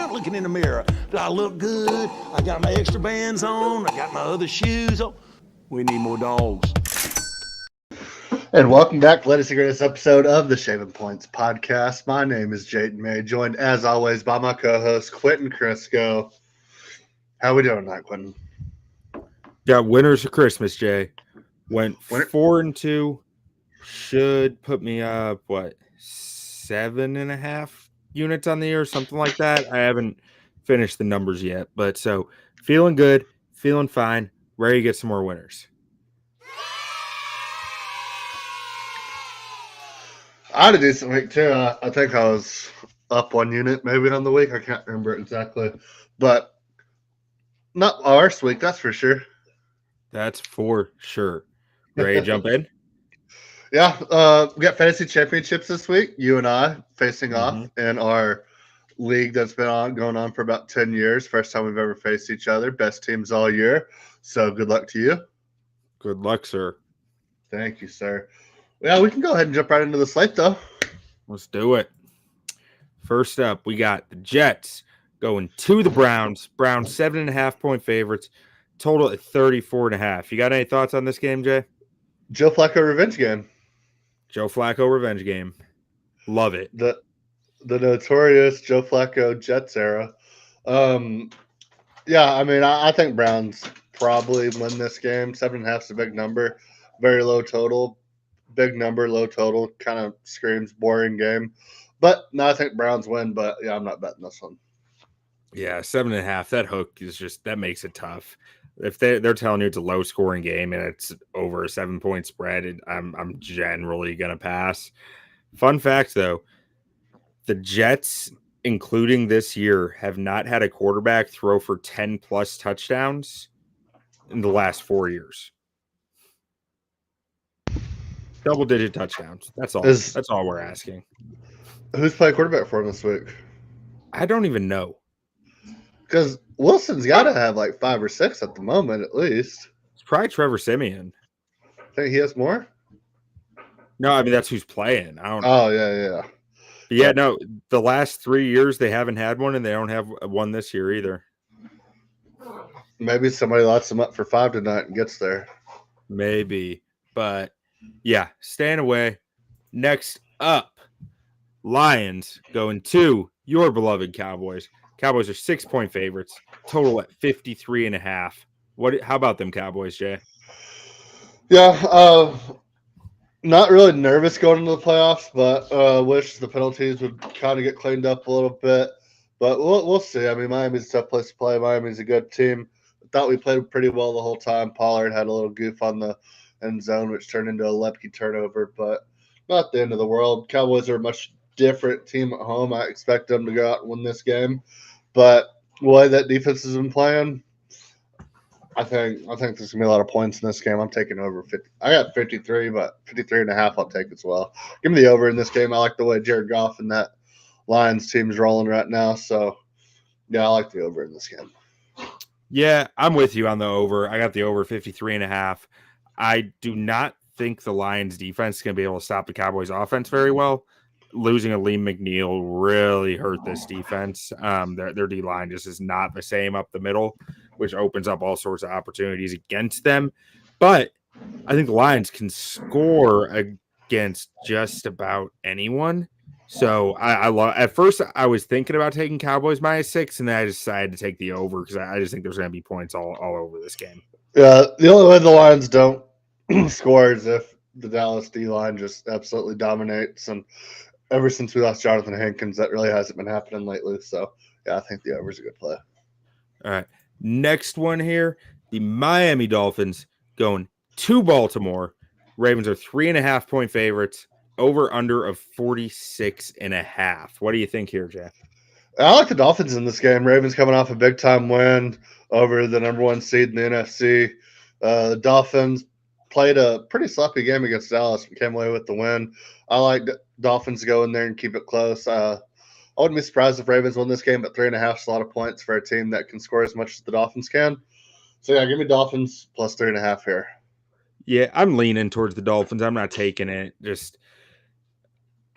about looking in the mirror? Do I look good? I got my extra bands on. I got my other shoes on. We need more dogs. And welcome back to latest and greatest episode of the Shaving Points podcast. My name is Jayden May, joined as always by my co-host Quentin Crisco. How we doing tonight, Quentin? Got winners for Christmas, Jay. Went Winner- 4-2. Should put me up, 7.5 units on the year, something like that. I haven't finished the numbers yet, but so feeling good, feeling fine, ready to get some more winners. I had a decent week too. I think I was up 1 unit maybe on the week. I can't remember exactly, but not our worst week, that's for sure. That's for sure. Ready to jump in? Yeah, we got fantasy championships this week. You and I facing off in our league that's been going on for about 10 years. First time we've ever faced each other. Best teams all year. So good luck to you. Good luck, sir. Thank you, sir. Yeah, we can go ahead and jump right into the slate, though. Let's do it. First up, we got the Jets going to the Browns. Browns 7.5-point favorites. Total at 34.5. You got any thoughts on this game, Jay? Joe Flacco revenge game. Joe Flacco revenge game. Love it. The notorious Joe Flacco Jets era. Yeah, I mean, I think Browns probably win this game. 7.5 is a big number. Very low total. Big number, low total. Kind of screams boring game. But no, I think Browns win. But yeah, I'm not betting this one. Yeah, 7.5. That hook is just that makes it tough. If they're telling you it's a low scoring game and it's over a 7-point spread, I'm generally gonna pass. Fun fact though, the Jets, including this year, have not had a quarterback throw for 10 plus touchdowns in the last 4 years. Double-digit touchdowns. That's all. That's all we're asking. Who's playing quarterback for him this week? I don't even know. Because Wilson's got to have like 5 or 6 at the moment, at least. It's probably Trevor Siemian. Think he has more? No, I mean that's who's playing. I don't. Oh yeah. But yeah, no. The last 3 years they haven't had one, and they don't have one this year either. Maybe somebody lights him up for 5 tonight and gets there. Maybe, but yeah, staying away. Next up, Lions going to your beloved Cowboys. Cowboys are 6-point favorites. Total at 53.5. How about them Cowboys, Jay? Yeah, not really nervous going into the playoffs, but wish the penalties would kind of get cleaned up a little bit. But we'll see. I mean, Miami's a tough place to play. Miami's a good team. I thought we played pretty well the whole time. Pollard had a little goof on the end zone, which turned into a Lepke turnover, but not the end of the world. Cowboys are a much different team at home. I expect them to go out and win this game. But the way that defense has been playing, I think there's going to be a lot of points in this game. I'm taking over 50. I got 53, but 53.5 I'll take as well. Give me the over in this game. I like the way Jared Goff and that Lions team is rolling right now. So, yeah, I like the over in this game. Yeah, I'm with you on the over. I got the over 53.5. I do not think the Lions defense is going to be able to stop the Cowboys offense very well. Losing Aleem McNeil really hurt this defense. Their D-line just is not the same up the middle, which opens up all sorts of opportunities against them. But I think the Lions can score against just about anyone. So at first I was thinking about taking Cowboys -6, and then I decided to take the over because I just think there's going to be points all over this game. Yeah, the only way the Lions don't score is if the Dallas D-line just absolutely dominates. And ever since we lost Jonathan Hankins, that really hasn't been happening lately. So, yeah, I think the over is a good play. All right. Next one here, the Miami Dolphins going to Baltimore. Ravens are 3.5-point favorites. Over under of 46.5. What do you think here, Jeff? I like the Dolphins in this game. Ravens coming off a big-time win over the number 1 seed in the NFC. The Dolphins played a pretty sloppy game against Dallas and came away with the win. I like Dolphins to go in there and keep it close. I wouldn't be surprised if Ravens won this game, but 3.5 is a lot of points for a team that can score as much as the Dolphins can. So, yeah, give me Dolphins plus 3.5 here. Yeah, I'm leaning towards the Dolphins. I'm not taking it.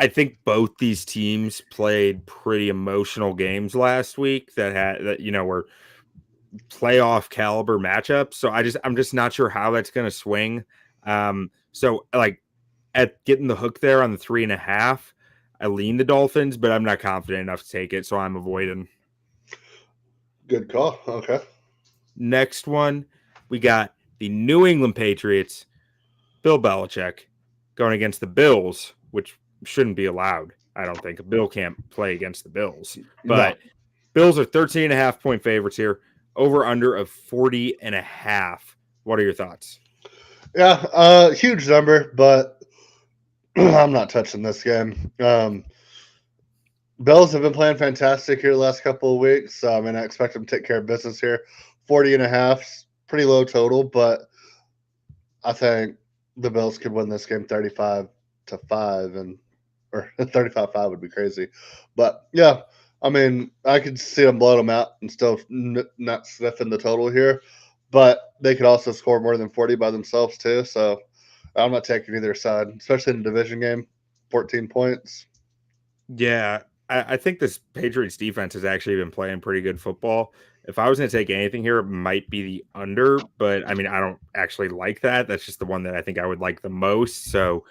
I think both these teams played pretty emotional games last week that were playoff caliber matchups. So I'm just not sure how that's going to swing. So like at getting the hook there on the 3.5, I lean the Dolphins, but I'm not confident enough to take it, so I'm avoiding. Good call. Okay. Next one, we got the New England Patriots, Bill Belichick, going against the Bills, which shouldn't be allowed. I don't think a Bill can't play against the Bills, but No. Bills are 13.5-point favorites here, over under of 40.5. What are your thoughts? Yeah, huge number, but I'm not touching this game. Bills have been playing fantastic here the last couple of weeks. So, I mean, I expect them to take care of business here. 40.5, pretty low total, but I think the Bills could win this game 35-5 or 35-5 would be crazy. But yeah, I mean, I could see them blowing them out and still not sniffing the total here. But they could also score more than 40 by themselves too. So I'm not taking either side, especially in a division game. 14 points. Yeah, I think this Patriots defense has actually been playing pretty good football. If I was going to take anything here, it might be the under, but I mean, I don't actually like that. That's just the one that I think I would like the most. So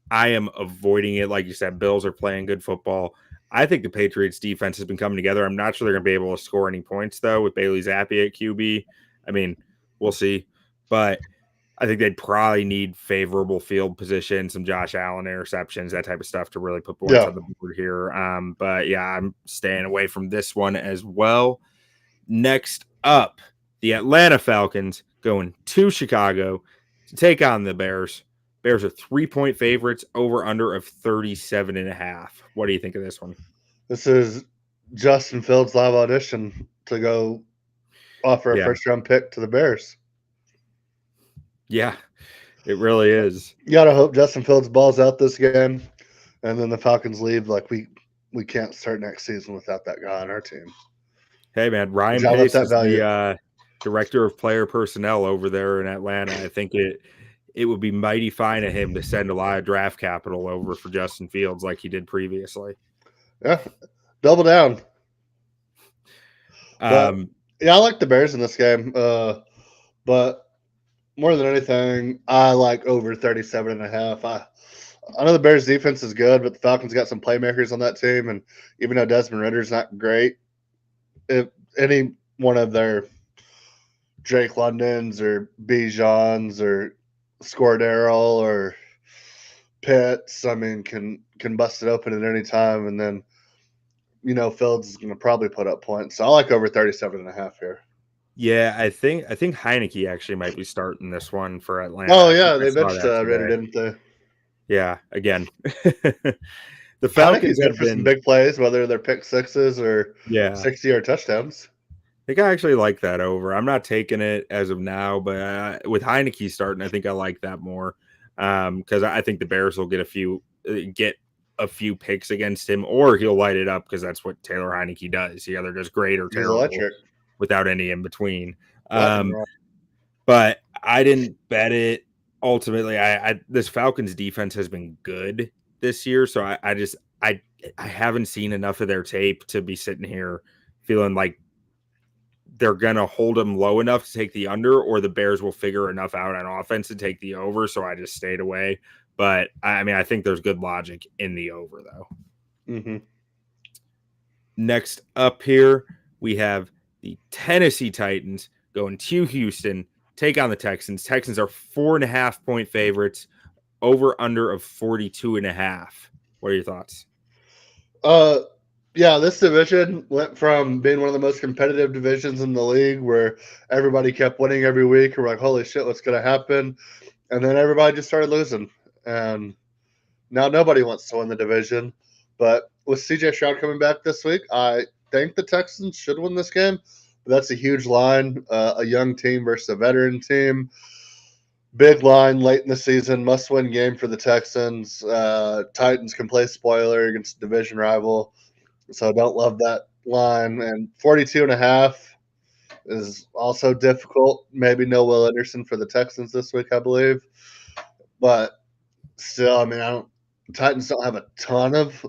I am avoiding it. Like you said, Bills are playing good football. I think the Patriots defense has been coming together. I'm not sure they're going to be able to score any points, though, with Bailey Zappi at QB. I mean, we'll see. But I think they'd probably need favorable field position, some Josh Allen interceptions, that type of stuff to really put points on the board here. But yeah, I'm staying away from this one as well. Next up, the Atlanta Falcons going to Chicago to take on the Bears. Bears are 3-point favorites, over under of 37.5. What do you think of this one? This is Justin Fields' live audition to go offer a first-round pick to the Bears. Yeah, it really is. You gotta hope Justin Fields balls out this game, and then the Falcons leave. Like we can't start next season without that guy on our team. Hey man, Ryan Pace is the director of player personnel over there in Atlanta. I think it would be mighty fine of him to send a lot of draft capital over for Justin Fields like he did previously. Yeah, double down. Yeah, I like the Bears in this game, but more than anything, I like over 37.5. I know the Bears defense is good, but the Falcons got some playmakers on that team, and even though Desmond Ritter's not great, if any one of their Drake Londons or Bijans or Scordero or Pitts, I mean, can bust it open at any time, and then Fields is going to probably put up points. So I like over 37.5 here. Yeah, I think Heineke actually might be starting this one for Atlanta. Oh yeah, they benched Ritter, didn't they? Yeah, again. The Falcons have been some big plays, whether they're pick sixes or 60-yard touchdowns. I think I actually like that over. I'm not taking it as of now, but with Heineke starting, I think I like that more because I think the Bears will get a few picks against him, or he'll light it up because that's what Taylor Heineke does. He either does great or terrible without any in between. But I didn't bet it. Ultimately, this Falcons defense has been good this year, so I haven't seen enough of their tape to be sitting here feeling like they're gonna hold them low enough to take the under, or the Bears will figure enough out on offense to take the over. So I just stayed away. But I mean, I think there's good logic in the over though. Mm-hmm. Next up here, we have the Tennessee Titans going to Houston, take on the Texans. Texans are 4.5-point favorites, over under of 42.5. What are your thoughts? Yeah, this division went from being one of the most competitive divisions in the league where everybody kept winning every week. We're like, holy shit, what's going to happen? And then everybody just started losing. And now nobody wants to win the division. But with CJ Stroud coming back this week, I think the Texans should win this game. But that's a huge line, a young team versus a veteran team. Big line late in the season, must-win game for the Texans. Titans can play spoiler against a division rival. So don't love that line. And 42.5 is also difficult. Maybe no Will Anderson for the Texans this week, I believe. But still, I mean, Titans don't have a ton of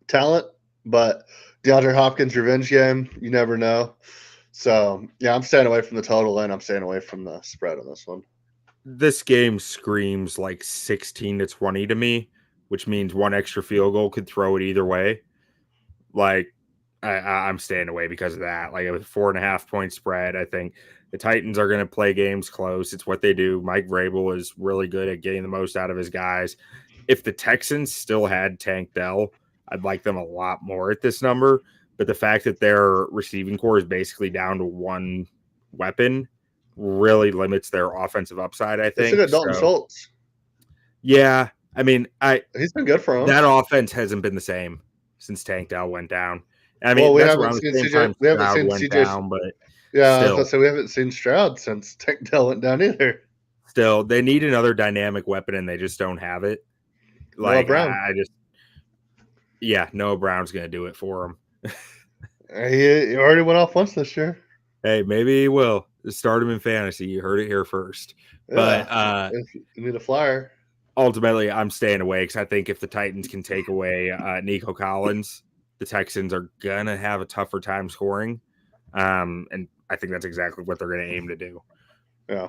talent, but DeAndre Hopkins revenge game, you never know. So yeah, I'm staying away from the total and I'm staying away from the spread on this one. This game screams like 16-20 to me, which means one extra field goal could throw it either way. Like I'm staying away because of that. Like, with 4.5 point spread, I think the Titans are going to play games close. It's what they do. Mike Vrabel is really good at getting the most out of his guys. If the Texans still had Tank Dell, I'd like them a lot more at this number. But the fact that their receiving core is basically down to one weapon really limits their offensive upside, I They think. should have Dalton Schultz. Yeah, I mean, he's been good for him. That offense hasn't been the same since Tank Dell went down. I mean, well, we that's haven't around seen the same CJ. time We haven't Stroud seen went CJ. down, but Yeah, still. I was gonna say we haven't seen Stroud since Tank Dell went down either. Still, they need another dynamic weapon, and they just don't have it. Noah Brown. Noah Brown's going to do it for him. He already went off once this year. Hey, maybe he will. Start him in fantasy. You heard it here first. Yeah, but if you need a flyer. Ultimately, I'm staying away because I think if the Titans can take away Nico Collins, the Texans are going to have a tougher time scoring. And I think that's exactly what they're going to aim to do. Yeah.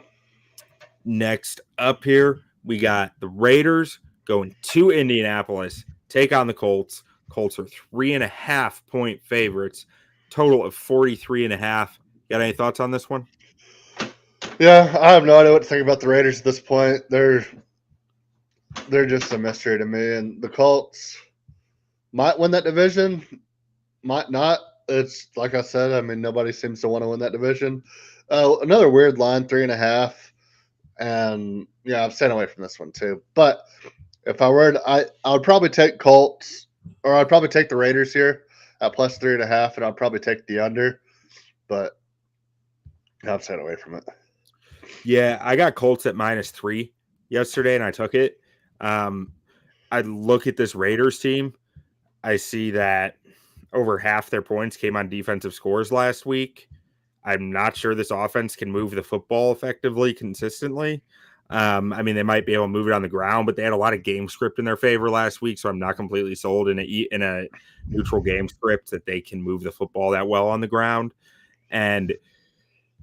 Next up here, we got the Raiders going to Indianapolis, take on the Colts. Colts are 3.5 point favorites, total of 43.5. Got any thoughts on this one? Yeah, I have no idea what to think about the Raiders at this point. They're just a mystery to me, and the Colts might win that division, might not. It's like I said. I mean, nobody seems to want to win that division. Another weird line, 3.5, and yeah, I'm staying away from this one too. But if I were to, I would probably take Colts, or I'd probably take the Raiders here at plus 3.5, and I'd probably take the under. But I'm staying away from it. Yeah, I got Colts at -3 yesterday, and I took it. I look at this Raiders team. I see that over half their points came on defensive scores last week. I'm not sure this offense can move the football effectively, consistently. I mean, they might be able to move it on the ground, but they had a lot of game script in their favor last week, so I'm not completely sold in a neutral game script that they can move the football that well on the ground. And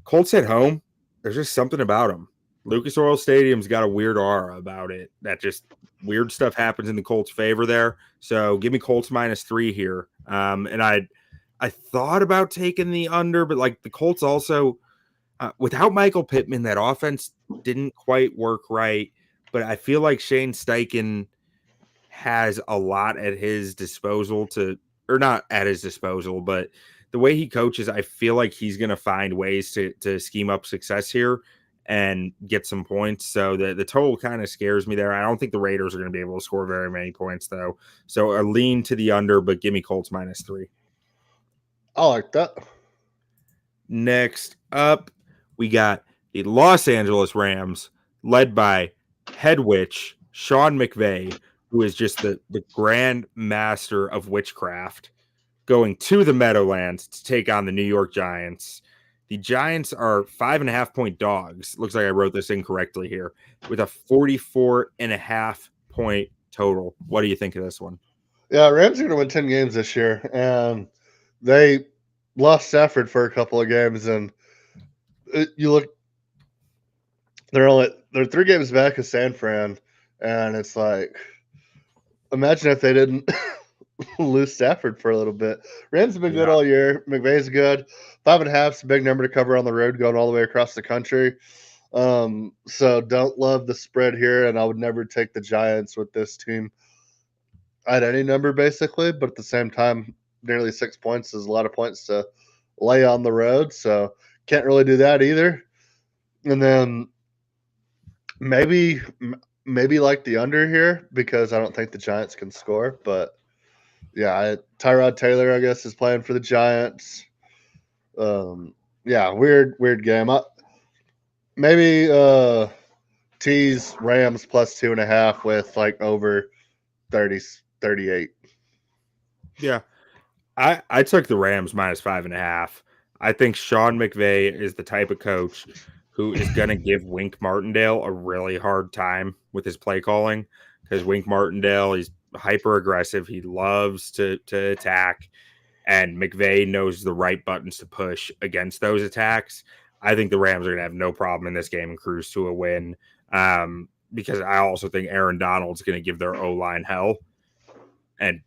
Colts at home, there's just something about them. Lucas Oil Stadium's got a weird aura about it. That just weird stuff happens in the Colts' favor there. So give me Colts -3 here. And I thought about taking the under, but like the Colts also, without Michael Pittman, that offense didn't quite work right. But I feel like Shane Steichen has a lot at his disposal or not at his disposal, but the way he coaches, I feel like he's going to find ways to scheme up success here and get some points. So the total kind of scares me there. I don't think the Raiders are going to be able to score very many points, though. So a lean to the under, but give me Colts -3. I like that. Next up, we got the Los Angeles Rams, led by head witch Sean McVay, who is just the grand master of witchcraft, going to the Meadowlands to take on the New York Giants. The Giants are 5.5 point dogs. Looks like I wrote this incorrectly here, with a 44.5 point total. What do you think of this one? Yeah, Rams are going to win 10 games this year, and they lost Stafford for a couple of games, and you look, they're 3 games back of San Fran, and it's like, imagine if they didn't lose Stafford for a little bit. Rams have been good all year. McVay's good. 5.5 is a big number to cover on the road, going all the way across the country. So don't love the spread here, and I would never take the Giants with this team at any number, basically. But at the same time, nearly 6 points is a lot of points to lay on the road, so can't really do that either. And then maybe like the under here, because I don't think the Giants can score. But yeah, Tyrod Taylor, I guess, is playing for the Giants. Yeah, weird game. Maybe tease Rams plus 2.5 with like over 38. Yeah, I took the Rams -5.5. I think Sean McVay is the type of coach who is going to give Wink Martindale a really hard time with his play calling, because Wink Martindale, he's hyper aggressive. He loves to attack, and McVay knows the right buttons to push against those attacks. I think the Rams are going to have no problem in this game and cruise to a win, because I also think Aaron Donald's going to give their O-line hell. And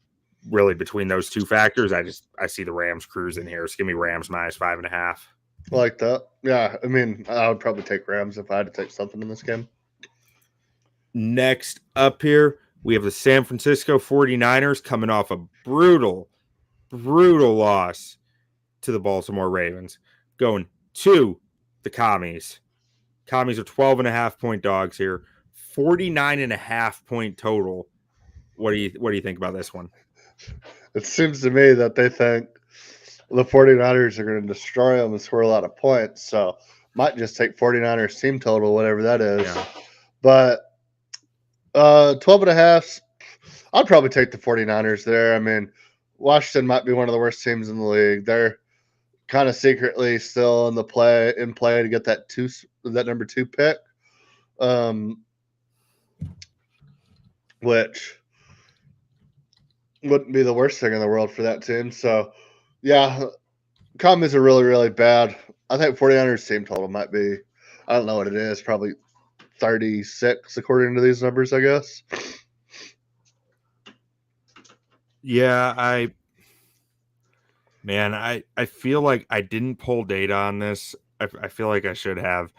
really, between those two factors, I see the Rams cruising here. So give me Rams minus 5.5. I like that. Yeah, I mean, I would probably take Rams if I had to take something in this game. Next up here, we have the San Francisco 49ers coming off a brutal loss to the Baltimore Ravens, going to the Commies. Commies are 12.5-point dogs here, 49.5-point total. What do you think about this one? It seems to me that they think the 49ers are going to destroy them and score a lot of points. So might just take 49ers team total, whatever that is. Yeah. But 12.5, I'd probably take the 49ers there. I mean, Washington might be one of the worst teams in the league. They're kind of secretly still in play to get that number 2 pick, which wouldn't be the worst thing in the world for that team. So, yeah, Commies are really, really bad. I think 49ers team total might be, I don't know what it is, probably 36 according to these numbers, I guess. Yeah, I feel like I didn't pull data on this. I feel like I should have.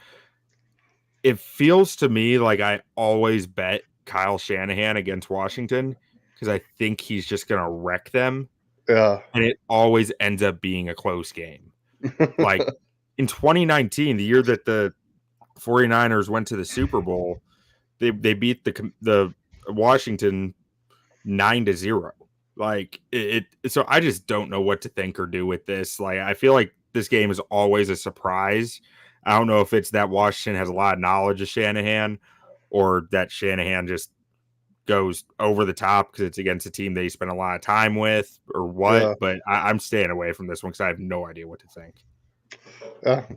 It feels to me like I always bet Kyle Shanahan against Washington because I think he's just going to wreck them. Yeah. And it always ends up being a close game. Like in 2019, the year that the 49ers went to the Super Bowl, they beat the Washington 9-0. Like so I just don't know what to think or do with this. Like, I feel like this game is always a surprise. I don't know if it's that Washington has a lot of knowledge of Shanahan or that Shanahan just goes over the top because it's against a team that he spent a lot of time with or what. Yeah. But I'm staying away from this one because I have no idea what to think.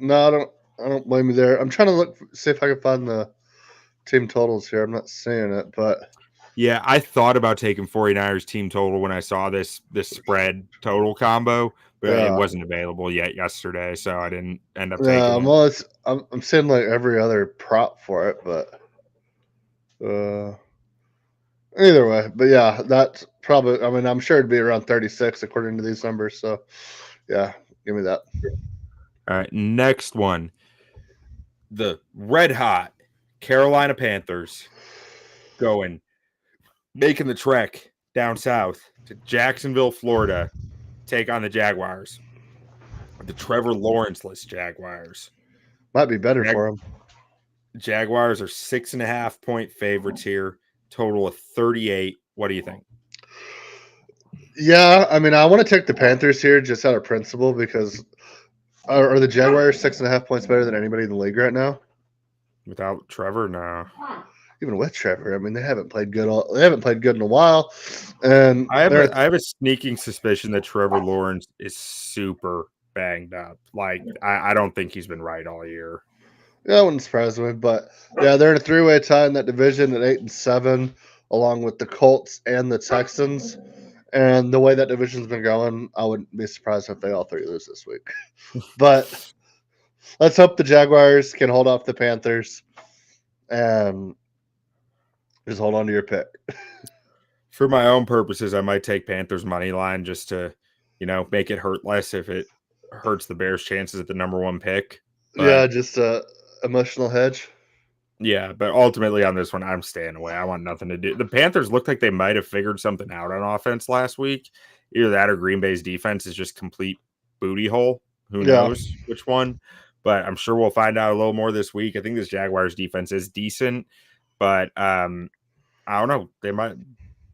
No, I don't blame you there. I'm trying to see if I can find the team totals here. I'm not seeing it, but yeah, I thought about taking 49ers team total when I saw this spread total combo, but it wasn't available yet yesterday, so I didn't end up taking it. I'm seeing like every other prop for it, but either way. But yeah, that's probably, I mean, I'm sure it'd be around 36 according to these numbers. So yeah, give me that. All right, next one. The red hot Carolina Panthers making the trek down south to Jacksonville, Florida, take on the Jaguars. The Trevor Lawrence-less Jaguars. Might be better for them. Jaguars are 6.5-point favorites here. Total of 38. What do you think? Yeah, I mean, I want to take the Panthers here just out of principle because are the Jaguars 6.5 points better than anybody in the league right now? Without Trevor, no. Even with Trevor, I mean, they haven't played good in a while. And I have a sneaking suspicion that Trevor Lawrence is super banged up. Like, I don't think he's been right all year. Yeah, I wouldn't surprise me, but yeah, they're in a 3-way tie in that division at 8-7, along with the Colts and the Texans. And the way that division's been going, I wouldn't be surprised if they all 3 lose this week. But let's hope the Jaguars can hold off the Panthers and just hold on to your pick. For my own purposes, I might take Panthers money line just to, make it hurt less if it hurts the Bears' chances at the number 1 pick. But, yeah, just a emotional hedge. Yeah, but ultimately on this one, I'm staying away. I want nothing to do. The Panthers looked like they might have figured something out on offense last week. Either that or Green Bay's defense is just complete booty hole. Who knows which one? But I'm sure we'll find out a little more this week. I think this Jaguars defense is decent, but I don't know.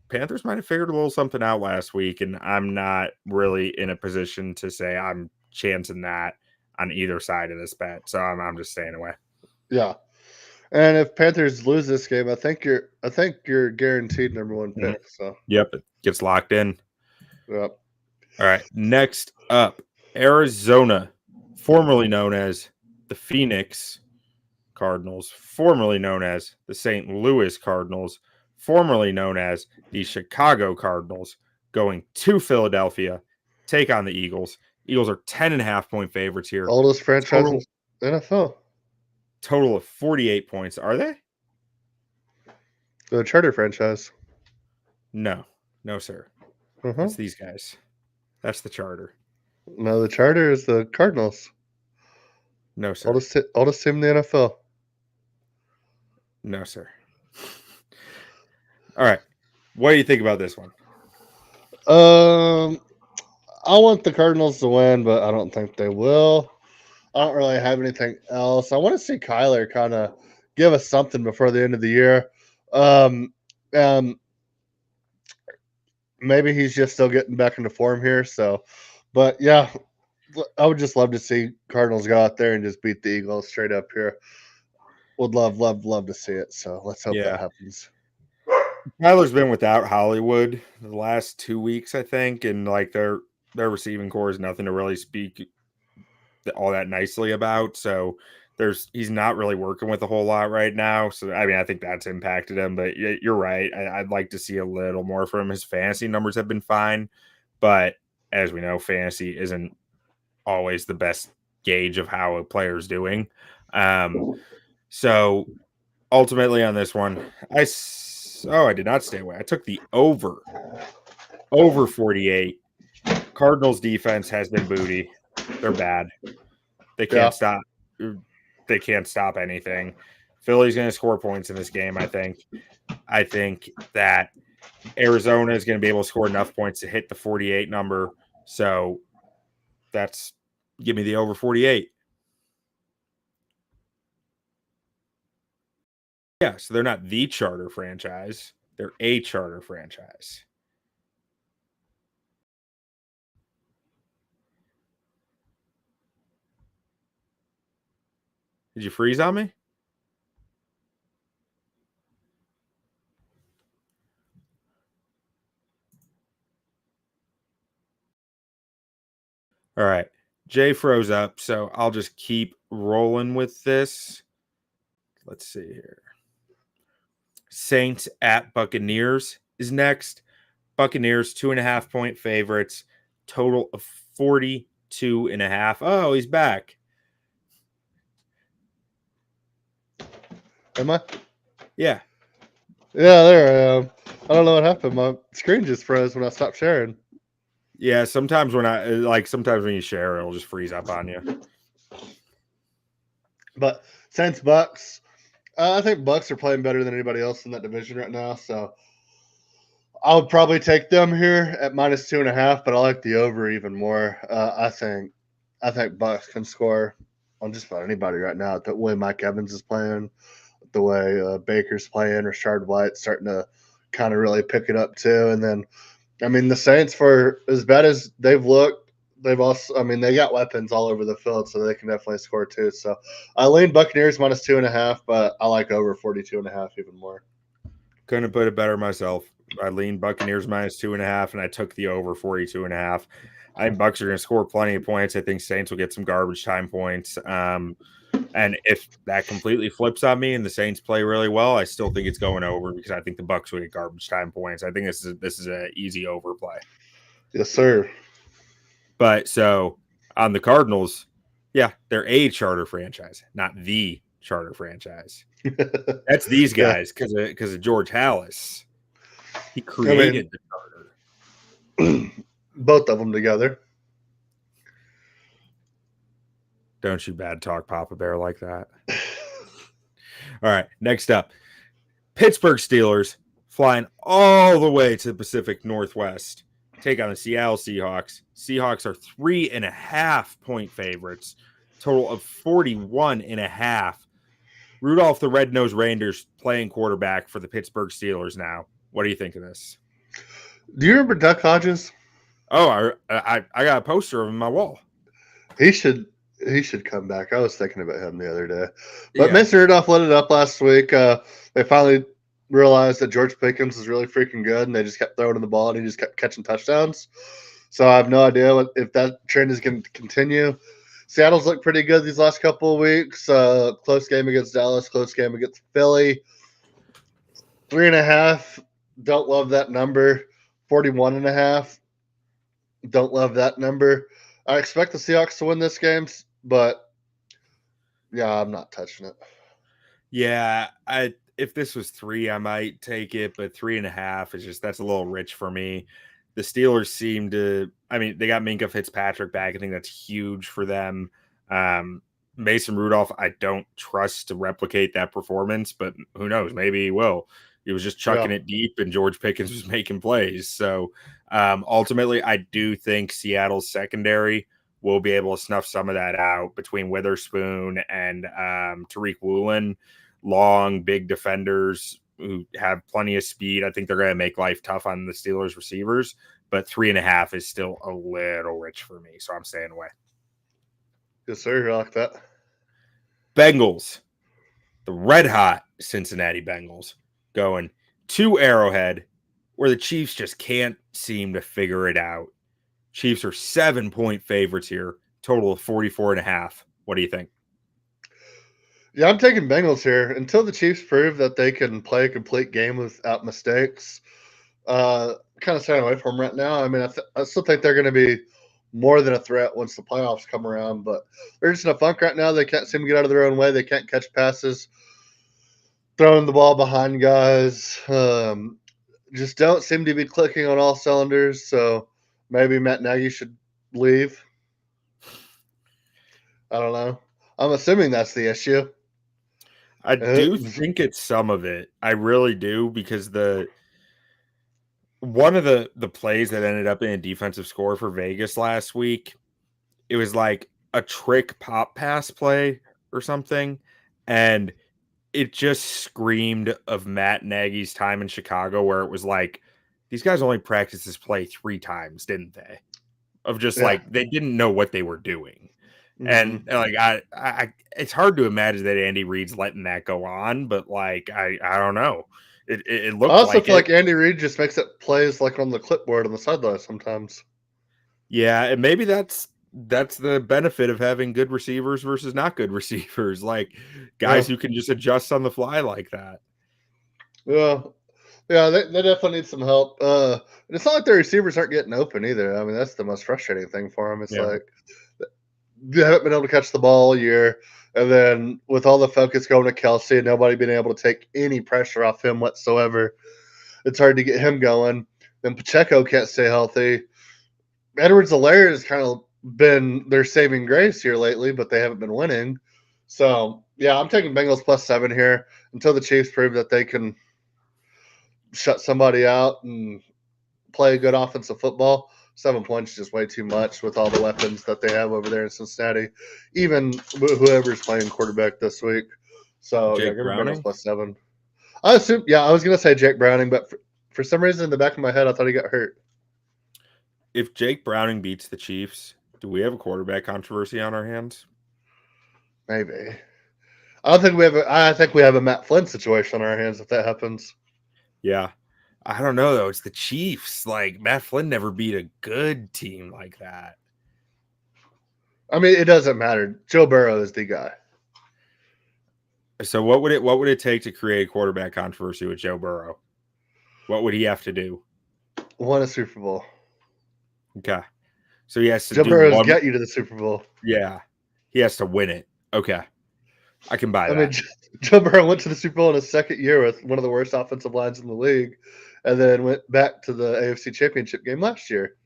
Panthers might have figured a little something out last week, and I'm not really in a position to say I'm chancing that on either side of this bet. So I'm just staying away. Yeah. And if Panthers lose this game, I think you're guaranteed number 1 pick. Mm-hmm. So yep, it gets locked in. Yep. All right. Next up, Arizona, formerly known as the Phoenix, Cardinals, formerly known as the St. Louis Cardinals, formerly known as the Chicago Cardinals, going to Philadelphia, take on the Eagles. Eagles are 10.5-point favorites here. Oldest franchise in NFL. Total of 48 points. Are they? The Charter franchise. No, sir. Uh-huh. It's these guys. That's the Charter. No, the Charter is the Cardinals. No, sir. Oldest team in the NFL. No, sir. All right. What do you think about this one? I want the Cardinals to win, but I don't think they will. I don't really have anything else. I want to see Kyler kind of give us something before the end of the year. Maybe he's just still getting back into form here. So, but yeah, I would just love to see Cardinals go out there and just beat the Eagles straight up here. Would love to see it. So let's hope that happens. Kyler's been without Hollywood the last 2 weeks, I think, and like their receiving core is nothing to really speak all that nicely about. So he's not really working with a whole lot right now. So I mean, I think that's impacted him. But you're right. I'd like to see a little more from him. His fantasy numbers have been fine, but as we know, fantasy isn't always the best gauge of how a player's doing. So ultimately on this one, I did not stay away. I took the over 48. Cardinals defense has been booty. They're bad. They can't stop. They can't stop anything. Philly's going to score points in this game, I think. I think that Arizona is going to be able to score enough points to hit the 48 number. So give me the over 48. Yeah, so they're not the Charter franchise. They're a Charter franchise. Did you freeze on me? All right. Jay froze up, so I'll just keep rolling with this. Let's see here. Saints at Buccaneers is next. Buccaneers 2.5-point favorites. Total of 42.5. Oh, he's back. Am I? Yeah. Yeah, there I am. I don't know what happened. My screen just froze when I stopped sharing. Yeah, sometimes when you share, it'll just freeze up on you. But Saints Bucks, I think Bucks are playing better than anybody else in that division right now. So I would probably take them here at -2.5, but I like the over even more. I think Bucks can score on just about anybody right now. The way Mike Evans is playing, the way Baker's playing, Rashard White's starting to kind of really pick it up too. And then, I mean, the Saints, for as bad as they've looked, they got weapons all over the field, so they can definitely score too. So I lean Buccaneers -2.5, but I like over 42.5 even more. Couldn't put it better myself. I leaned Buccaneers -2.5, and I took the over 42.5. I think Bucks are going to score plenty of points. I think Saints will get some garbage time points. And if that completely flips on me and the Saints play really well, I still think it's going over because I think the Bucks will get garbage time points. I think this is an easy overplay. Yes, sir. But so on the Cardinals, yeah, they're a Charter franchise, not the Charter franchise. That's these guys because of George Halas. He created the Charter. Both of them together. Don't you bad talk Papa Bear like that. All right, next up. Pittsburgh Steelers flying all the way to the Pacific Northwest. Take on the Seattle Seahawks. Seahawks are 3.5-point favorites. Total of 41.5. Rudolph the Red-Nosed Reindeers playing quarterback for the Pittsburgh Steelers now. What do you think of this? Do you remember Duck Hodges? Oh, I got a poster of him on my wall. He should come back. I was thinking about him the other day. But Mason Rudolph let it up last week. They finally realized that George Pickens is really freaking good, and they just kept throwing him the ball, and he just kept catching touchdowns. So I have no idea if that trend is going to continue. Seattle's looked pretty good these last couple of weeks. Close game against Dallas, close game against Philly. 3.5. Don't love that number. 41.5. Don't love that number. I expect the Seahawks to win this game, but yeah, I'm not touching it. Yeah, if this was 3, I might take it, but 3.5 is just that's a little rich for me. The Steelers seem to, I mean, they got Minkah Fitzpatrick back. I think that's huge for them. Mason Rudolph, I don't trust to replicate that performance, but who knows? Maybe he will. He was just chucking it deep, and George Pickens was making plays. So ultimately, I do think Seattle's secondary will be able to snuff some of that out between Witherspoon and Tariq Woolen. Long, big defenders who have plenty of speed. I think they're going to make life tough on the Steelers receivers, but 3.5 is still a little rich for me, so I'm staying away. Yes, sir. I like that. Bengals, the red hot Cincinnati Bengals, going to Arrowhead, where the Chiefs just can't seem to figure it out. Chiefs are 7-point favorites here, total of 44.5. What do you think? Yeah, I'm taking Bengals here until the Chiefs prove that they can play a complete game without mistakes. Kind of staying away from them right now. I mean, I still think they're going to be more than a threat once the playoffs come around, but they're just in a funk right now. They can't seem to get out of their own way. They can't catch passes, throwing the ball behind guys. Just don't seem to be clicking on all cylinders. So maybe Matt Nagy should leave. I don't know. I'm assuming that's the issue. I do think it's some of it. I really do, because one of the plays that ended up in a defensive score for Vegas last week, it was like a trick pop pass play or something, and it just screamed of Matt Nagy's time in Chicago, where it was like, these guys only practiced this play 3 times, didn't they? Of just like, they didn't know what they were doing. And like I it's hard to imagine that Andy Reid's letting that go on, but like I don't know. It looked. I also feel like Andy Reid just makes it plays like on the clipboard on the sideline sometimes. Yeah, and maybe that's the benefit of having good receivers versus not good receivers, like guys who can just adjust on the fly like that. Yeah, they definitely need some help. It's not like their receivers aren't getting open either. I mean, that's the most frustrating thing for them. It's like you haven't been able to catch the ball all year, and then with all the focus going to Kelsey and nobody being able to take any pressure off him whatsoever, it's hard to get him going. Then Pacheco can't stay healthy. Edwards-Helaire has kind of been their saving grace here lately, but they haven't been winning. So, yeah, I'm taking Bengals +7 here until the Chiefs prove that they can shut somebody out and play good offensive football. 7 points is just way too much with all the weapons that they have over there in Cincinnati, even whoever's playing quarterback this week. So, Jake give me Browning? Bengals +7. I assume, I was going to say Jake Browning, but for some reason in the back of my head, I thought he got hurt. If Jake Browning beats the Chiefs, do we have a quarterback controversy on our hands? Maybe. I think we have a Matt Flynn situation on our hands if that happens. Yeah. I don't know, though. It's the Chiefs. Like, Matt Flynn never beat a good team like that. I mean, it doesn't matter. Joe Burrow is the guy. So what would it take to create a quarterback controversy with Joe Burrow? What would he have to do? Won a Super Bowl. Okay. So he has to Joe Burrow's get you to the Super Bowl. Yeah. He has to win it. Okay. I can buy that. I mean, Joe Burrow went to the Super Bowl in his second year with one of the worst offensive lines in the league, and then went back to the AFC Championship game last year.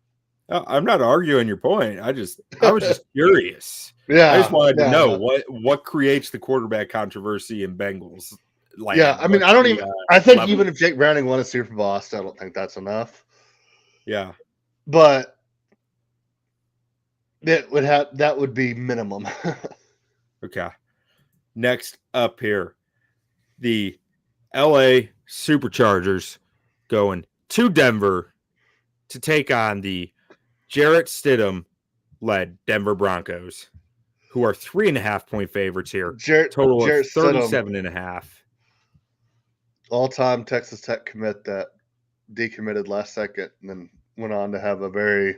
I'm not arguing your point. I was just curious. Yeah. I just wanted to know what creates the quarterback controversy in Bengals. Like, I mean, I think level? Even if Jake Browning won a Super Bowl, I still don't think that's enough. Yeah. But that would be minimum. Okay. Next up here, the LA Superchargers going to Denver to take on the Jarrett Stidham-led Denver Broncos, who are 3.5-point favorites here. Total of 37.5. All-time Texas Tech commit that decommitted last second and then went on to have a very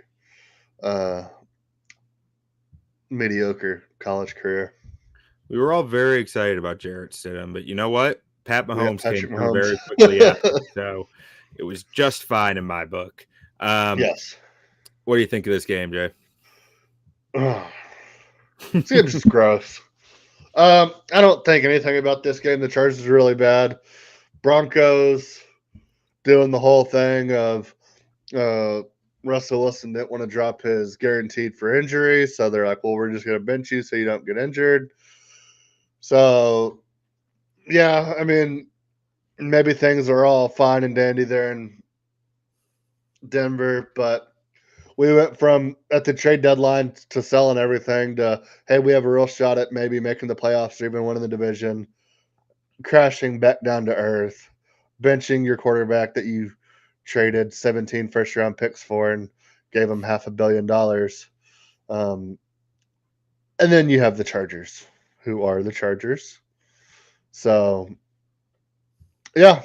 mediocre college career. We were all very excited about Jarrett Stidham, but you know what? Pat We got Mahomes came Patrick through Mahomes. very quickly after, so it was just fine in my book. Yes. What do you think of this game, Jay? This game's just gross. I don't think anything about this game. The Chargers are really bad. Broncos doing the whole thing of Russell Wilson didn't want to drop his guaranteed for injury, so they're like, well, we're just going to bench you so you don't get injured. So, yeah, I mean, maybe things are all fine and dandy there in Denver, but we went from at the trade deadline to selling everything to, hey, we have a real shot at maybe making the playoffs or even winning the division, crashing back down to earth, benching your quarterback that you traded 17 first-round picks for and gave him $500 million. And then you have the Chargers, who are the Chargers. So, yeah,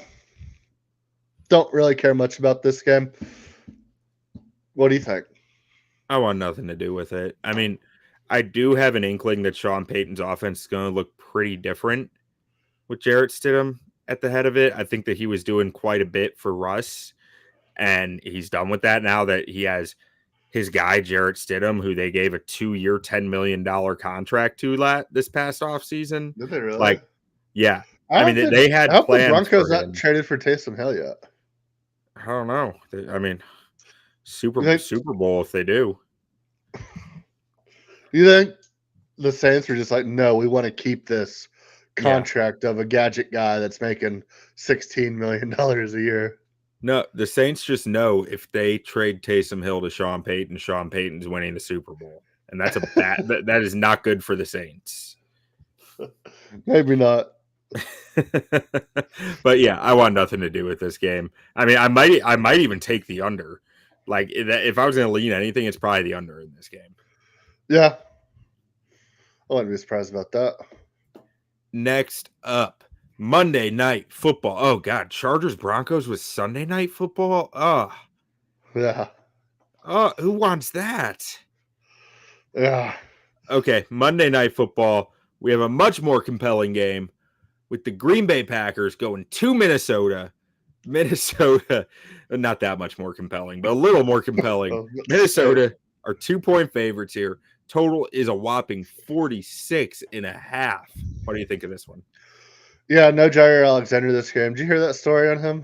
don't really care much about this game. What do you think? I want nothing to do with it. I mean, I do have an inkling that Sean Payton's offense is going to look pretty different with Jarrett Stidham at the head of it. I think that he was doing quite a bit for Russ, and he's done with that now that he has his guy, Jarrett Stidham, who they gave a 2-year, $10 million contract to this past offseason. Did they really? Like, yeah. I mean, they had I hope the plans Broncos for not him. traded for Taysom Hill yet. I don't know. I mean, Super Bowl if they do. You think the Saints were just like, no, we want to keep this contract of a gadget guy that's making $16 million a year? No, the Saints just know if they trade Taysom Hill to Sean Payton's winning the Super Bowl. And that's a bad that is not good for the Saints. Maybe not. But yeah, I want nothing to do with this game. I mean, I might even take the under. Like, if I was going to lean anything, it's probably the under in this game. Yeah. I wouldn't be surprised about that. Next up, Monday Night Football. Oh, God. Chargers Broncos with Sunday Night Football? Oh. Yeah. Oh, who wants that? Yeah. Okay, Monday Night Football. We have a much more compelling game with the Green Bay Packers going to Minnesota. Minnesota, not that much more compelling, but a little more compelling. Minnesota are 2-point favorites here. Total is a whopping 46.5. What do you think of this one? Yeah, no Jair Alexander this game. Did you hear that story on him?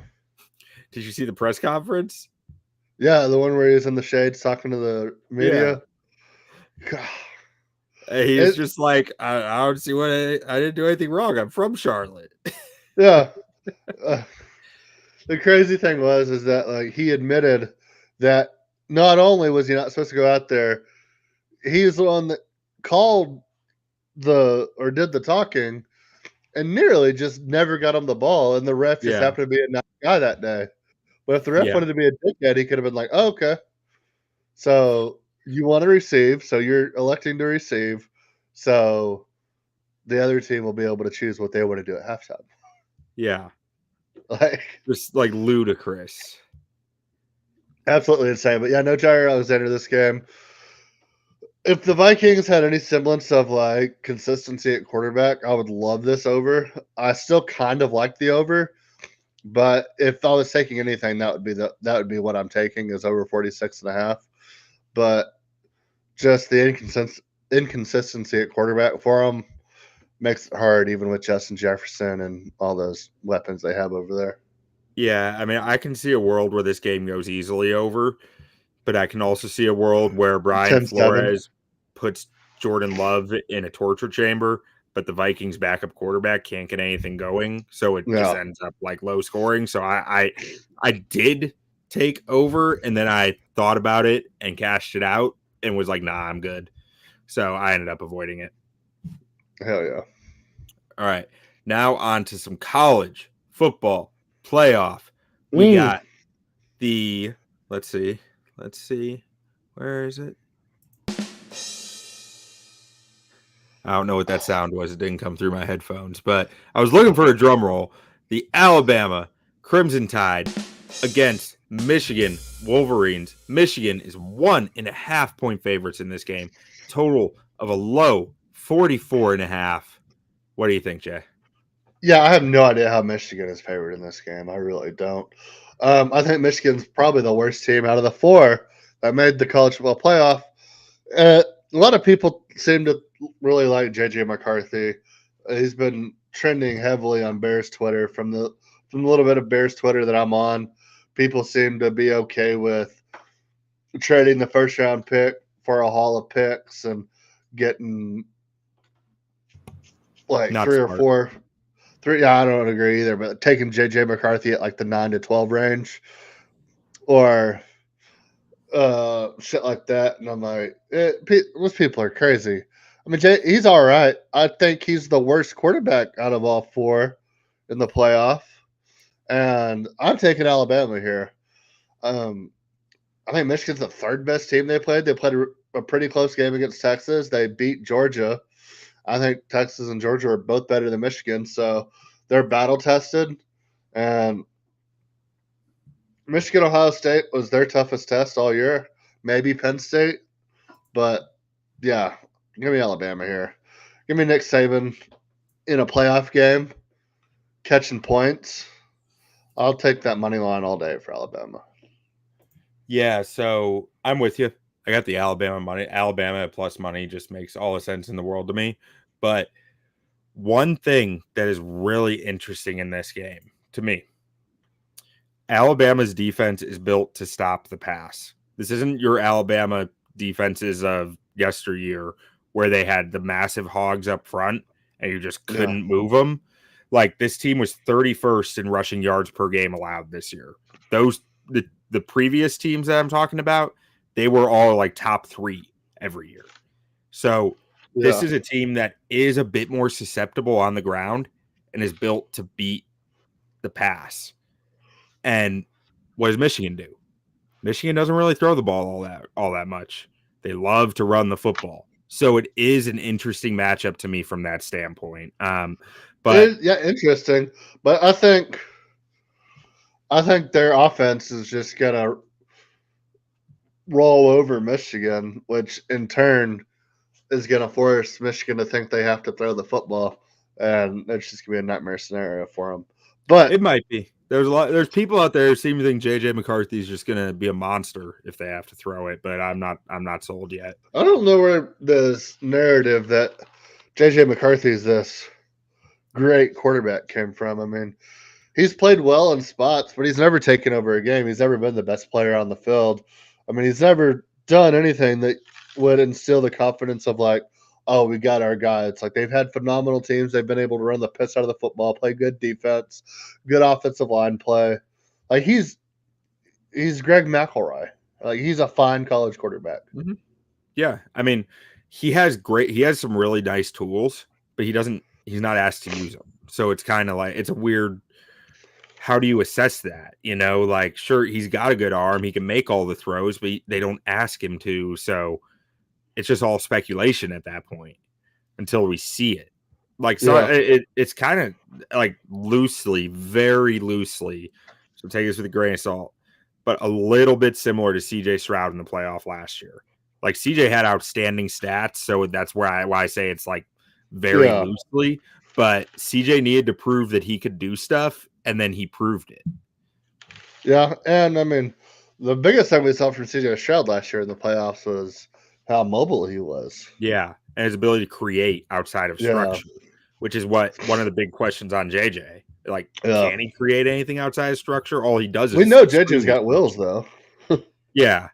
Did you see the press conference? Yeah, the one where he was in the shades talking to the media. Yeah. He's just like, I don't see what I didn't do anything wrong. I'm from Charlotte. Yeah. The crazy thing is that like he admitted that not only was he not supposed to go out there, he was the one that called did the talking and nearly just never got him the ball, and the ref just happened to be a nice guy that day. But if the ref wanted to be a dickhead, he could have been like, oh, okay. So you want to receive, so you're electing to receive, so the other team will be able to choose what they want to do at halftime. Yeah. Like, just like ludicrous. Absolutely insane. But yeah, no Jair Alexander this game. If the Vikings had any semblance of like consistency at quarterback, I would love this over. I still kind of like the over, but if I was taking anything, that would be what I'm taking is over 46.5. But just the inconsistency at quarterback for them makes it hard, even with Justin Jefferson and all those weapons they have over there. Yeah, I mean, I can see a world where this game goes easily over, but I can also see a world where Brian 10-7. Flores puts Jordan Love in a torture chamber, but the Vikings backup quarterback can't get anything going, so it just ends up like low scoring. So I did take over, and then I thought about it and cashed it out and was like, nah, I'm good. So I ended up avoiding it. Hell yeah. All right. Now on to some college football playoff. We got the, let's see. Where is it? I don't know what that sound was. It didn't come through my headphones, but I was looking for a drum roll. The Alabama Crimson Tide against Michigan Wolverines. Michigan is 1.5 point favorites in this game. Total of a low 44.5. What do you think, Jay? Yeah, I have no idea how Michigan is favored in this game. I really don't. I think Michigan's probably the worst team out of the four that made the college football playoff. A lot of people seem to really like JJ McCarthy. He's been trending heavily on Bears Twitter from the little bit of Bears Twitter that I'm on. People seem to be okay with trading the first round pick for a haul of picks and getting like Not three or smart. four. Yeah, I don't agree either, but taking JJ McCarthy at like the 9 to 12 range or shit like that. And I'm like, most people are crazy. I mean, he's all right. I think he's the worst quarterback out of all four in the playoff. And I'm taking Alabama here. I think Michigan's the third best team they played. They played a pretty close game against Texas. They beat Georgia. I think Texas and Georgia are both better than Michigan, so they're battle tested. And Michigan, Ohio State was their toughest test all year. Maybe Penn State, but yeah, give me Alabama here. Give me Nick Saban in a playoff game, catching points. I'll take that money line all day for Alabama. Yeah, so I'm with you. I got the Alabama money. Alabama plus money just makes all the sense in the world to me. But one thing that is really interesting in this game to me, Alabama's defense is built to stop the pass. This isn't your Alabama defenses of yesteryear where they had the massive hogs up front and you just couldn't move them. Like this team was 31st in rushing yards per game allowed this year. The previous teams that I'm talking about, they were all like top 3 every year. So this is a team that is a bit more susceptible on the ground and is built to beat the pass. And what does Michigan do? Michigan doesn't really throw the ball all that much. They love to run the football. So it is an interesting matchup to me from that standpoint. But interesting. But I think their offense is just gonna roll over Michigan, which in turn is gonna force Michigan to think they have to throw the football, and it's just gonna be a nightmare scenario for them. But it might be. There's people out there who seem to think JJ McCarthy is just gonna be a monster if they have to throw it, but I'm not sold yet. I don't know where this narrative that JJ McCarthy is this great quarterback came from. I mean, he's played well in spots, but he's never taken over a game. He's never been the best player on the field. I mean, he's never done anything that would instill the confidence of like, oh, we got our guy. It's like they've had phenomenal teams. They've been able to run the piss out of the football, play good defense, good offensive line play. Like he's Greg McElroy. Like he's a fine college quarterback. Mm-hmm. Yeah, I mean, he has some really nice tools, but he's not asked to use them. So it's kind of like it's a weird. How do you assess that? You know, like sure he's got a good arm, he can make all the throws, but they don't ask him to. So it's just all speculation at that point until we see it. Like so, it's kind of like loosely, very loosely. So take this with a grain of salt, but a little bit similar to CJ Stroud in the playoff last year. Like CJ had outstanding stats, so that's why I say it's like very loosely. But CJ needed to prove that he could do stuff, and then he proved it. Yeah, and I mean, the biggest thing we saw from CJ Stroud last year in the playoffs was how mobile he was. Yeah, and his ability to create outside of structure, which is one of the big questions on JJ. Like, can he create anything outside of structure? All he does is we know JJ's got wheels, though. Yeah.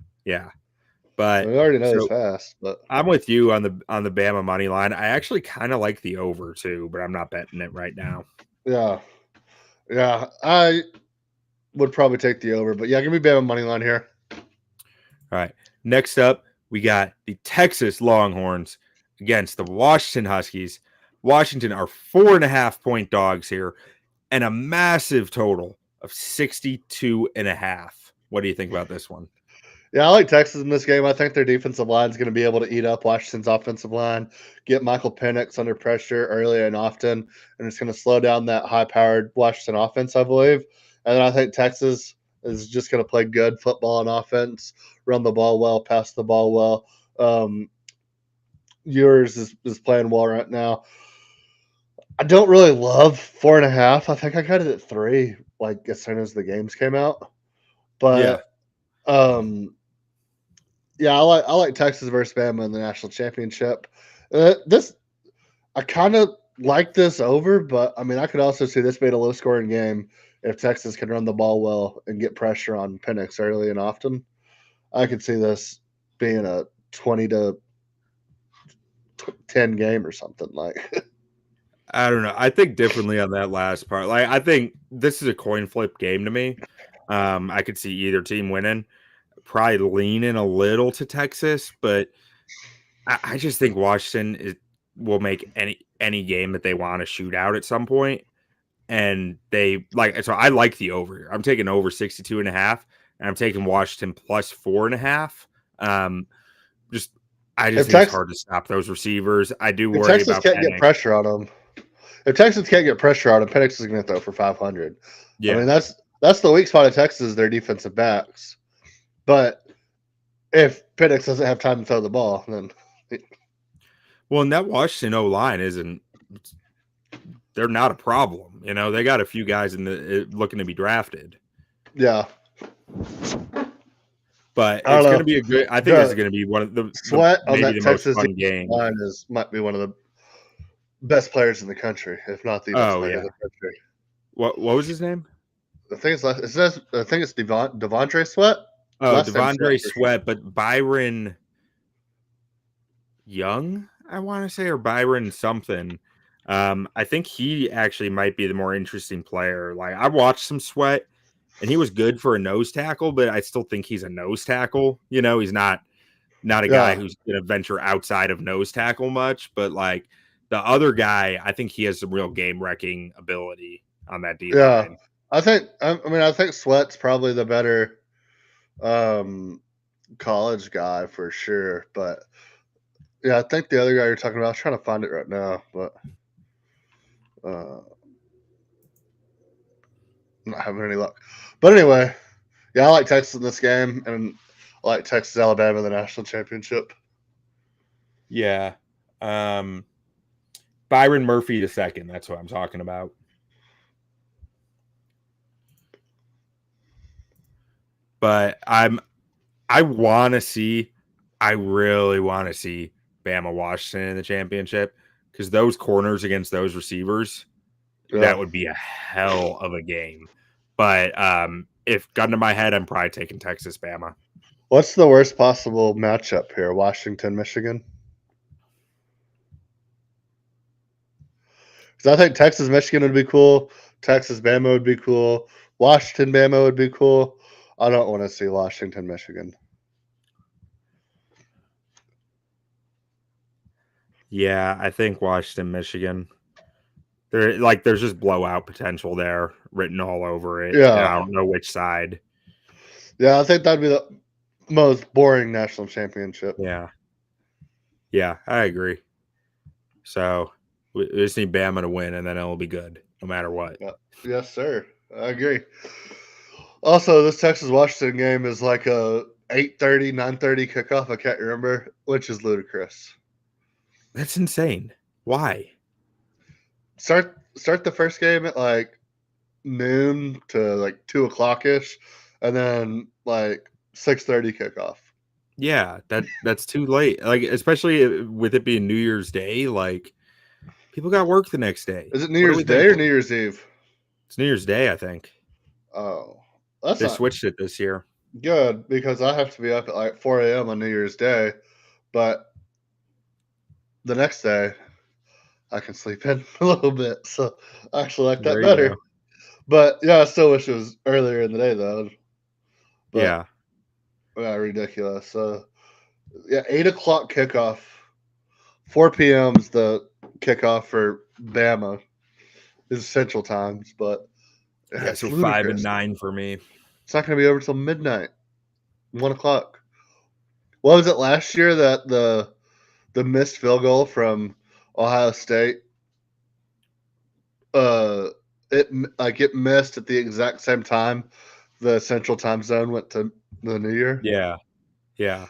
But we already know he's fast. But I'm with you on the Bama money line. I actually kind of like the over too, but I'm not betting it right now. Yeah, I would probably take the over, but yeah, give me Bama money line here. All right. Next up, we got the Texas Longhorns against the Washington Huskies. Washington are 4.5 point dogs here, and a massive total of 62.5. What do you think about this one? Yeah, I like Texas in this game. I think their defensive line is going to be able to eat up Washington's offensive line, get Michael Penix under pressure early and often, and it's going to slow down that high-powered Washington offense, I believe. And then I think Texas is just going to play good football and offense, run the ball well, pass the ball well. Yours is playing well right now. I don't really love 4.5. I think I got it at 3, like as soon as the games came out. Yeah. But yeah, I like Texas versus Bama in the national championship. I kind of like this over, but I mean I could also see this being a low scoring game if Texas can run the ball well and get pressure on Penix early and often. I could see this being a 20-10 game or something like. I don't know. I think differently on that last part. Like, I think this is a coin flip game to me. I could see either team winning. Probably leaning a little to Texas, but I just think Washington will make any game that they want to shoot out at some point. And they like, so I like the over. I'm taking over 62.5, and I'm taking Washington plus 4.5. I just think it's hard to stop those receivers. I do worry Texas about can't get pressure on them. If Texas can't get pressure on him, Penix is going to throw for 500. Yeah. I mean, that's the weak spot of Texas, their defensive backs. But if Penix doesn't have time to throw the ball, then. Well, and that Washington O-line they're not a problem. You know, they got a few guys looking to be drafted. Yeah. But it's going to be I think it's going to be one of the Sweat on that the Texas most fun game. Line might be one of the best players in the country, if not the best player in the country. What was his name? I think it's Devondre Sweat. Oh, Devondre Sweat, but Byron Young, I want to say, or Byron something. I think he actually might be the more interesting player. Like, I watched some Sweat, and he was good for a nose tackle, but I still think he's a nose tackle. You know, he's not a guy who's going to venture outside of nose tackle much, but like the other guy, I think he has some real game-wrecking ability on that D line. I think Sweat's probably the better college guy for sure. But yeah, I think the other guy you're talking about, I'm trying to find it right now, but not having any luck. But anyway, yeah, I like Texas in this game, and I like Texas Alabama in the national championship. Yeah. Byron Murphy II, that's what I'm talking about. But I really want to see Bama Washington in the championship, because those corners against those receivers, that would be a hell of a game. But if gun to my head, I'm probably taking Texas Bama. What's the worst possible matchup here? Washington, Michigan? Because I think Texas, Michigan would be cool. Texas, Bama would be cool. Washington, Bama would be cool. I don't want to see Washington, Michigan. Yeah, I think Washington, Michigan. There's just blowout potential there written all over it. Yeah, I don't know which side. Yeah, I think that'd be the most boring national championship. Yeah, I agree. So we just need Bama to win, and then it'll be good, no matter what. Yes, sir. I agree. Also, this Texas-Washington game is like a 8:30, 9:30 kickoff. I can't remember, which is ludicrous. That's insane. Why? Start the first game at like noon to like 2 o'clock-ish, and then like 6:30 kickoff. Yeah, that's too late. Like, especially with it being New Year's Day, like people got work the next day. Is it New Year's Day or New Year's Eve? It's New Year's Day, I think. Oh, they switched it this year. Good, because I have to be up at like 4 a.m. on New Year's Day, but the next day I can sleep in a little bit. So I actually like that better. Go. But yeah, I still wish it was earlier in the day though. But, yeah, ridiculous. Yeah, 8 o'clock kickoff. 4 p.m. is the kickoff for Bama. Is Central Times, but so 5 and 9 for me. It's not going to be over till midnight, 1 o'clock. What was it last year that the missed field goal from Ohio State? It missed at the exact same time the Central Time Zone went to the New Year. Yeah. Yeah.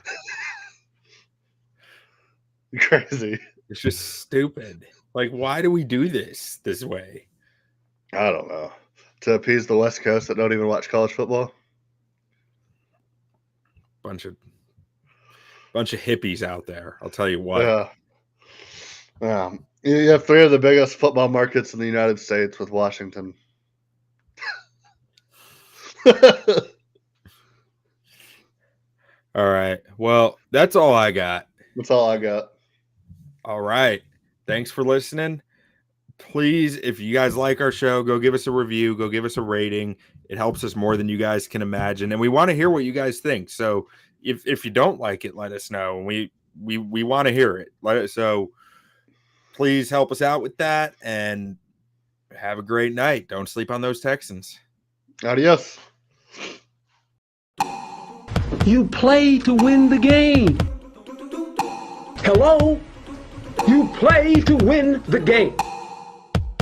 Crazy. It's just stupid. Like, why do we do this way? I don't know. To appease the West Coast that don't even watch college football. Bunch of hippies out there. I'll tell you what. Yeah. Yeah. You have 3 of the biggest football markets in the United States with Washington. All right. Well, that's all I got. That's all I got. All right. Thanks for listening. Please, if you guys like our show, go give us a review, go give us a rating. It helps us more than you guys can imagine. And we want to hear what you guys think. So if you don't like it, let us know. We want to hear it. So please help us out with that and have a great night. Don't sleep on those Texans. Adios. You play to win the game. Hello? You play to win the game.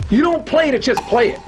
You don't play to just play it.